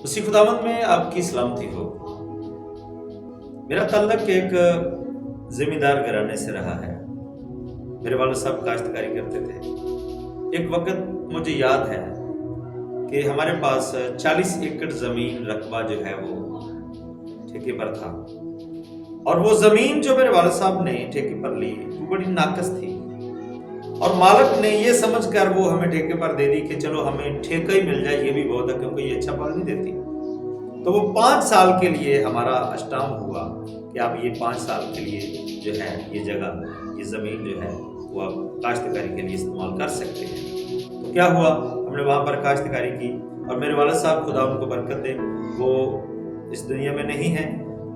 उसी खुदावंद में आपकी सलामती हो। मेरा ताल्लुक एक जमींदार घराने से रहा है। मेरे वालिद साहब काश्तकारी करते थे। एक वक्त मुझे याद है कि हमारे पास 40 एकड़ जमीन रकबा जो है वो ठेके पर था, और वो जमीन जो मेरे वालिद साहब ने ठेके पर ली वो बड़ी नाकस थी, और मालिक ने ये समझकर वो हमें ठेके पर दे दी कि चलो हमें ठेका ही मिल जाए, ये भी बहुत है क्योंकि ये अच्छा फल नहीं देती। तो वो 5 साल के लिए हमारा स्टाम्प हुआ कि आप ये 5 साल के लिए जो है ये जगह, ये ज़मीन जो है वो आप काश्तकारी के लिए इस्तेमाल कर सकते हैं। तो क्या हुआ, हमने वहाँ पर काश्तकारी की, और मेरे वालिद साहब खुदा उनको बरकत दे, वो इस दुनिया में नहीं है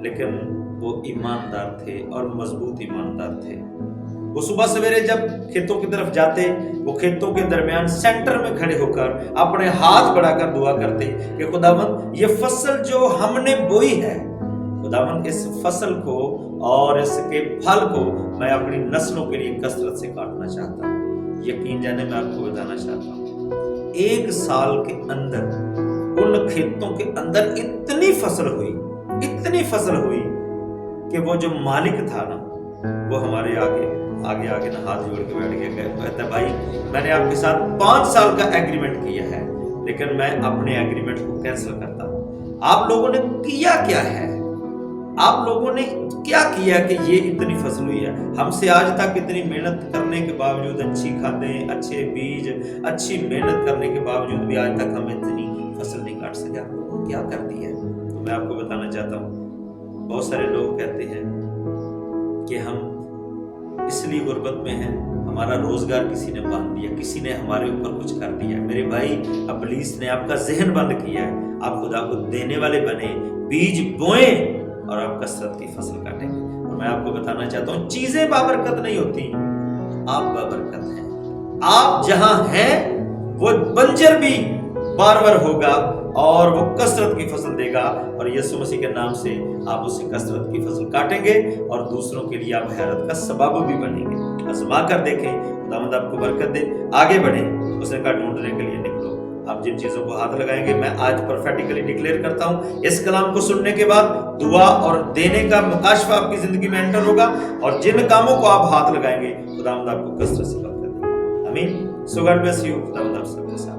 लेकिन वो ईमानदार थे और मजबूत ईमानदार थे। वो सुबह सवेरे जब खेतों की तरफ जाते, वो खेतों के दरमियान सेंटर में खड़े होकर अपने हाथ बढ़ाकर दुआ करते कि खुदावंद ये फसल जो हमने बोई है, खुदावंद इस फसल को और इसके फल को मैं अपनी नस्लों के लिए कसरत से काटना चाहता हूँ। यकीन जाने मैं आपको बताना चाहता हूँ, 1 साल के अंदर उन खेतों के अंदर इतनी फसल हुई कि वो जो मालिक था ना, वो हमारे आगे ना हाथ जोड़ के बैठ गया, कहता भाई मैंने आपके साथ 5 साल का एग्रीमेंट किया है, लेकिन मैं अपने एग्रीमेंट को कैंसिल करता हूँ। आप लोगों ने किया क्या है? आप लोगों ने क्या किया कि ये इतनी फसल हुई है? हमसे आज तक इतनी मेहनत करने के बावजूद, अच्छी खादें, अच्छे बीज, अच्छी मेहनत करने के बावजूद भी आज तक हम इतनी फसल नहीं काट सके। आप लोगों ने क्या कर दिया है? तो मैं आपको बताना चाहता हूँ, बहुत सारे लोग कहते हैं कि हम इसलिए गुर्बत में हैं, हमारा रोजगार किसी ने बांध दिया, किसी ने हमारे ऊपर कुछ कर दिया। मेरे भाई, इब्लीस ने आपका जहन बंद किया है। आप खुदा को देने वाले बने, बीज बोएं और आप कसरत की फसल काटेंगे। और मैं आपको बताना चाहता हूँ, चीजें बाबरकत नहीं होती, आप बाबरकत हैं। आप जहां हैं वो बंजर भी बार होगा और वो कसरत की फसल देगा, और यीशु मसीह के नाम से आप उसे कसरत की फसल काटेंगे और दूसरों के लिए आप हैरत का सबब भी बनेंगे। आजमा कर देखें, खुदावंद आपको बरकत दे। आगे बढ़ें, उसने कहा ढूंढने के लिए निकलो। आप जिन चीजों को हाथ लगाएंगे, मैं आज प्रोफेटिकली डिक्लेयर करता हूं, इस कलाम को सुनने के बाद दुआ और देने का मुकाशफा आपकी जिंदगी में एंटर होगा, और जिन कामों को आप हाथ लगाएंगे खुदावंद आपको कसरत से बरकत देगा। आमीन। सो गॉड ब्लेस यू। खुदावंद आप सबके साथ।